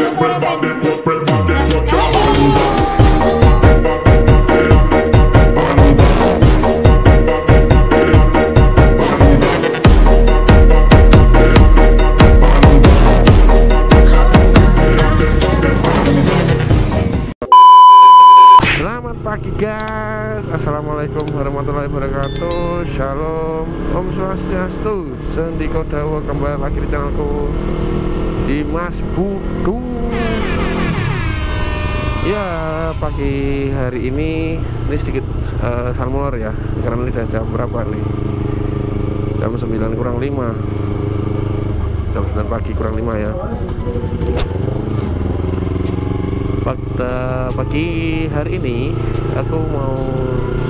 Everybody put your hands up. Selamat pagi guys, assalamualaikum warahmatullahi wabarakatuh. Shalom, Om Swastiastu, Sendiko Dawo. Kembali lagi di channelku Dimas Budu. Ya, pagi hari ini sedikit salmor ya, karena ini jam berapa nih? Jam 9 kurang 5. Jam 9 pagi kurang 5 ya. Pada pagi hari ini aku mau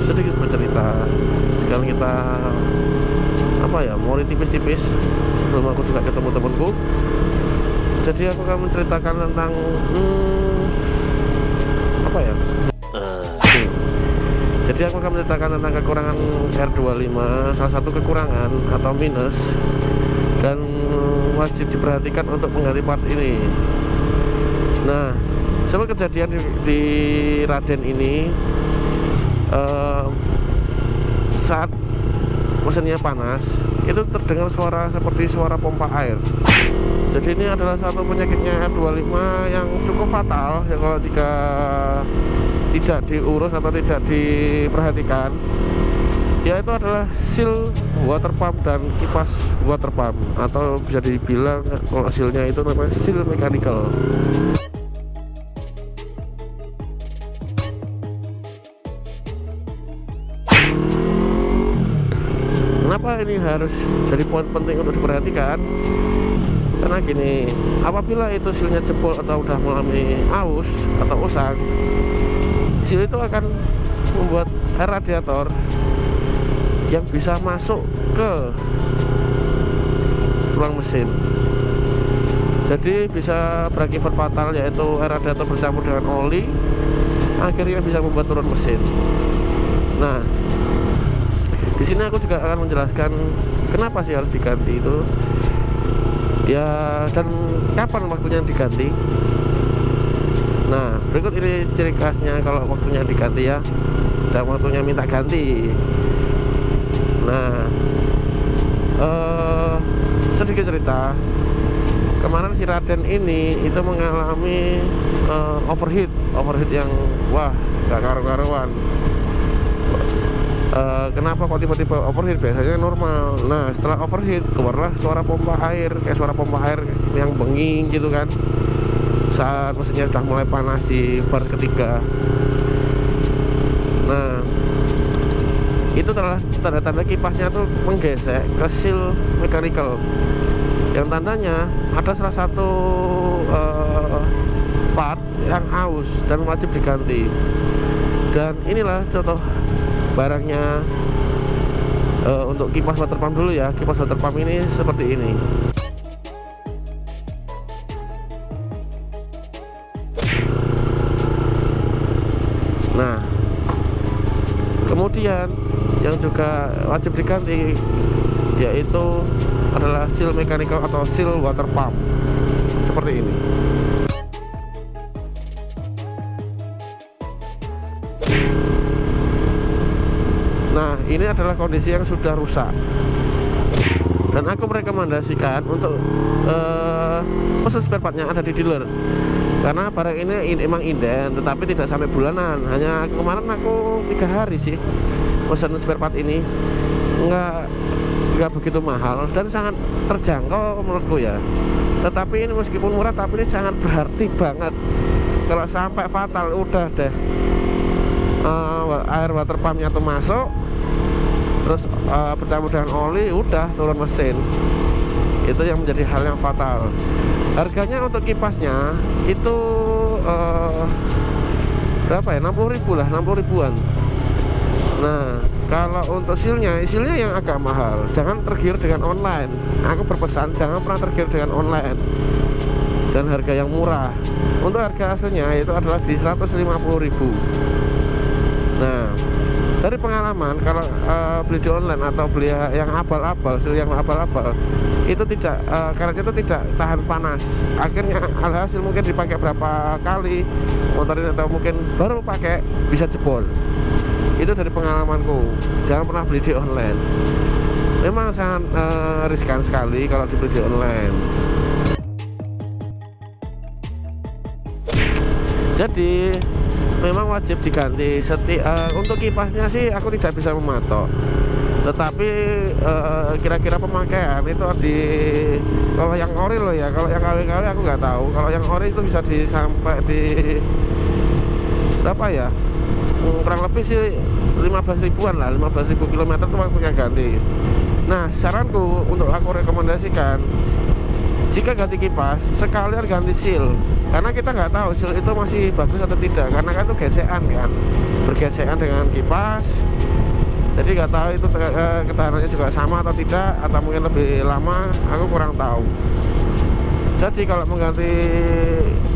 sedikit bercerita. Sekarang kita mau tipis-tipis sebelum aku juga ketemu temanku. Jadi aku akan menceritakan tentang Jadi aku akan menceritakan tentang kekurangan R25. Salah satu kekurangan atau minus dan wajib diperhatikan untuk mengganti part ini. Nah, seperti kejadian di Raden ini, saat mesinnya panas itu terdengar suara seperti suara pompa air. Jadi ini adalah satu penyakitnya R25 yang cukup fatal ya, kalau jika tidak diurus atau tidak diperhatikan. Yaitu adalah seal water pump dan kipas water pump, atau bisa dibilang kalau sealnya itu namanya seal mechanical. Kenapa ini harus jadi poin penting untuk diperhatikan? Karena gini, apabila itu sealnya jebol atau udah mengalami aus atau usang, seal itu akan membuat air radiator yang bisa masuk ke tulang mesin. Jadi bisa berakibat fatal, yaitu air radiator bercampur dengan oli, akhirnya bisa membuat turun mesin. Nah, di sini aku juga akan menjelaskan kenapa sih harus diganti itu, ya, dan kapan waktunya diganti. Nah, berikut ini ciri khasnya kalau waktunya diganti ya, dan waktunya minta ganti. Nah, sedikit cerita. Kemarin si Raden ini itu mengalami overheat yang wah gak karu-karuan. Kenapa kok tiba-tiba overheat? Biasanya normal. Nah, setelah overheat keluarlah suara pompa air, kayak suara pompa air yang benging gitu kan, saat mesinnya sudah mulai panas di bar ketiga. Nah, itu adalah tanda-tanda kipasnya tuh menggesek ke seal mechanical, yang tandanya ada salah satu part yang aus dan wajib diganti. Dan inilah contoh barangnya. Untuk kipas water pump dulu ya. Kipas water pump ini seperti ini. Nah, kemudian yang juga wajib diganti yaitu adalah seal mechanical atau seal water pump seperti ini. Nah, ini adalah kondisi yang sudah rusak, dan aku merekomendasikan untuk pesan spare partnya ada di dealer, karena barang ini emang inden, tetapi tidak sampai bulanan. Hanya kemarin aku 3 hari sih pesan spare part ini, nggak begitu mahal dan sangat terjangkau menurutku ya. Tetapi ini meskipun murah, tapi ini sangat berarti banget. Kalau sampai fatal udah deh, air water pumpnya tuh masuk, terus bercampur dengan oli, udah turun mesin. Itu yang menjadi hal yang fatal. Harganya untuk kipasnya itu berapa ya? 60.000 lah, 60 ribuan. Nah, kalau untuk sealnya yang agak mahal. Jangan tergiur dengan online. Aku berpesan jangan pernah tergiur dengan online dan harga yang murah. Untuk harga aslinya itu adalah di 150.000. Nah, dari pengalaman kalau beli di online atau beli yang abal-abal, seal yang abal-abal itu tidak, karetnya itu tidak tahan panas. Akhirnya alhasil mungkin dipakai berapa kali motor ini atau mungkin baru pakai bisa jebol. Itu dari pengalamanku. Jangan pernah beli di online. Memang sangat riskan sekali kalau dibeli di online. Jadi memang wajib diganti. Untuk kipasnya sih aku tidak bisa mematok, tetapi kira-kira pemakaian itu kalau yang ori loh ya, kalau yang KW-KW aku nggak tahu. Kalau yang ori itu bisa sampai di berapa ya, kurang lebih sih 15 ribuan lah, 15.000 km itu waktunya ganti. Nah, saranku untuk aku rekomendasikan, jika ganti kipas sekalian ganti seal, karena kita nggak tahu seal itu masih bagus atau tidak, karena kan itu gesekan kan, bergesekan dengan kipas. Jadi nggak tahu itu ketahanannya juga sama atau tidak, atau mungkin lebih lama, aku kurang tahu. Jadi kalau mengganti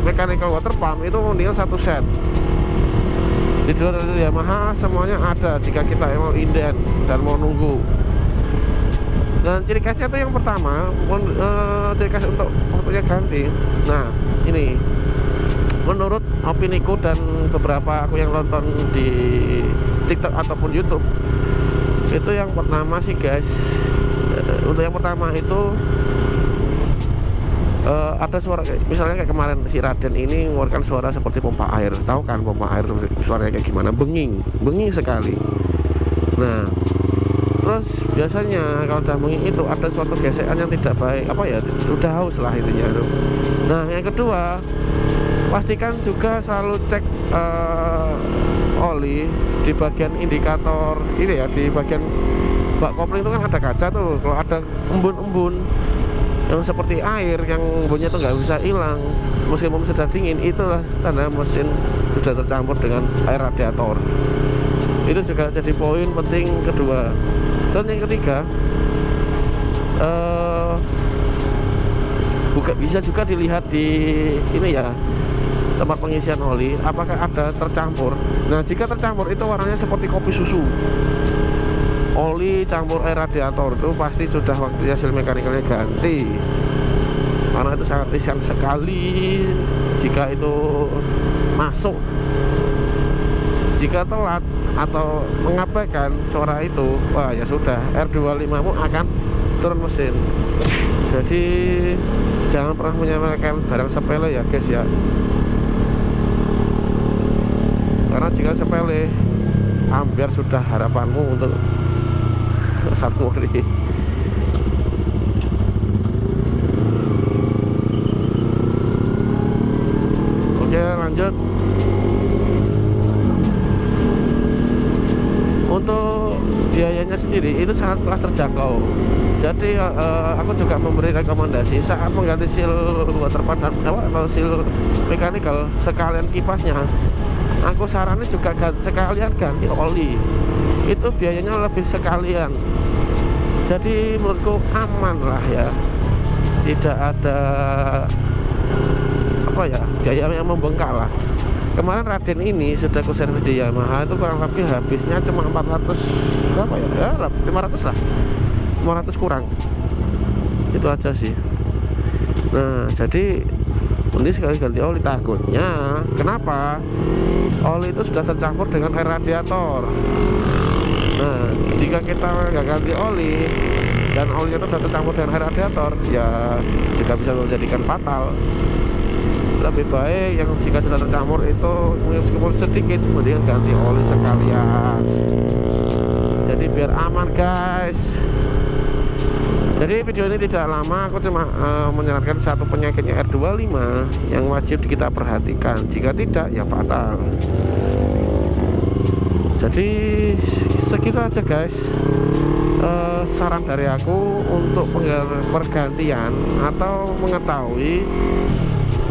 mechanical water pump itu mendingan satu set. Di luar dari Yamaha semuanya ada jika kita mau inden dan mau nunggu. Dan ciri khasnya itu yang pertama, ciri khas untuk waktunya ganti. Nah, ini menurut opiniku dan beberapa aku yang nonton di TikTok ataupun YouTube, itu yang pertama sih guys, untuk yang pertama itu ada suara misalnya kayak kemarin si Raden ini mengeluarkan suara seperti pompa air. Tahu kan pompa air suaranya kayak gimana? Benging sekali. Nah, terus biasanya kalau udah benging itu ada suatu gesekan yang tidak baik, apa ya, udah haus lah intinya itu. Nah, yang kedua, pastikan juga selalu cek oli di bagian indikator ini ya, di bagian bak kopling itu kan ada kaca tuh. Kalau ada embun-embun yang seperti air, yang embunnya itu nggak bisa hilang meskipun sudah dingin, itulah tanda mesin sudah tercampur dengan air radiator. Itu juga jadi poin penting kedua. Dan yang ketiga, bisa juga dilihat di ini ya, tempat pengisian oli, apakah ada tercampur. Nah, jika tercampur itu warnanya seperti kopi susu, oli campur air radiator, itu pasti sudah waktunya seal mekanikalnya ganti, karena itu sangat riskan sekali jika itu masuk. Jika telat atau mengabaikan suara itu, wah ya sudah, R25 mu akan turun mesin. Jadi jangan pernah menyamakan barang sepele ya guys ya, karena jika sepele hampir sudah harapanmu untuk satu hari. Oke, lanjut. Untuk biayanya sendiri itu sangatlah terjangkau. Jadi aku juga memberi rekomendasi saat mengganti seal water pump atau seal mechanical sekalian kipasnya, aku saranin juga sekalian ganti oli. Itu biayanya lebih sekalian. Jadi menurutku aman lah ya, tidak ada apa ya, biaya yang membengkak lah. Kemarin Raden ini sudah aku servis di Yamaha, itu kurang lebih habisnya cuma 400 berapa ya, 500 lah, 500 kurang, itu aja sih. Nah, jadi ini sekali ganti oli, takutnya kenapa, oli itu sudah tercampur dengan air radiator. Nah, jika kita nggak ganti oli dan olinya itu sudah tercampur dengan air radiator, ya juga bisa menjadikan fatal. Lebih baik yang jika sudah tercampur itu meskipun sedikit, mendingan ganti oli sekalian. Jadi biar aman guys. Jadi video ini tidak lama, aku cuma menyarankan satu penyakitnya R25 yang wajib kita perhatikan. Jika tidak, ya fatal. Jadi segitu aja guys, saran dari aku untuk pergantian atau mengetahui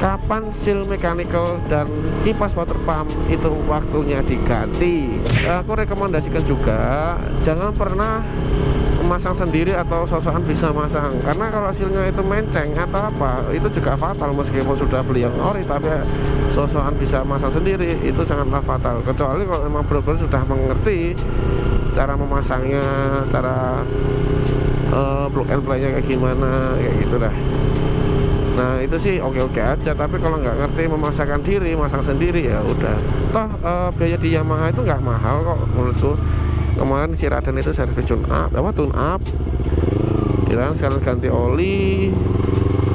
kapan seal mechanical dan kipas water pump itu waktunya diganti. Aku rekomendasikan juga jangan pernah memasang sendiri atau sosokan bisa masang, karena kalau hasilnya itu menceng atau apa itu juga fatal. Meskipun sudah beli yang ori tapi sosokan bisa masang sendiri itu sangatlah fatal, kecuali kalau memang benar-benar sudah mengerti cara memasangnya, cara plug and play nya kayak gimana, kayak gitu dah. Nah itu sih oke-oke aja, tapi kalau nggak ngerti memasangkan diri, masang sendiri ya udah. Toh biaya di Yamaha itu nggak mahal kok menurutku. Kemarin si Raden itu servis tune up, kira sekalian ganti oli,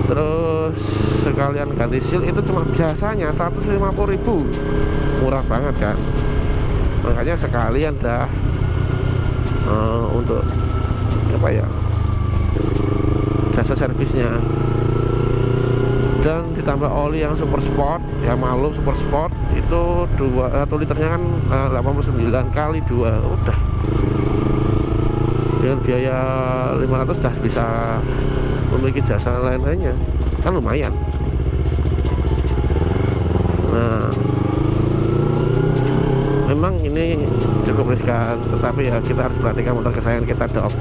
terus sekalian ganti seal, itu cuma biasanya 150.000, murah banget kan. Makanya sekalian dah untuk apa ya, jasa servisnya. Dan ditambah oli yang super sport, yang malu super sport itu 1 liternya kan 89 kali 2 udah dengan biaya 500 dah bisa memiliki jasa lain-lainnya, kan lumayan. Nah memang ini cukup riskan, tetapi ya kita harus perhatikan motor kesayangan kita dong.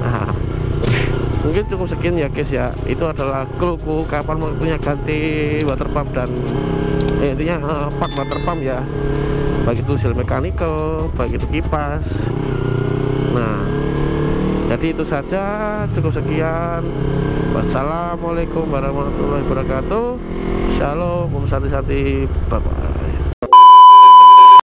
Mungkin cukup sekian ya guys ya, itu adalah clue-ku kapan waktunya ganti water pump dan intinya part water pump ya, baik itu seal mechanical, baik itu kipas. Nah jadi itu saja, cukup sekian. Wassalamualaikum warahmatullahi wabarakatuh. Shalom, Om Santi, bye bye.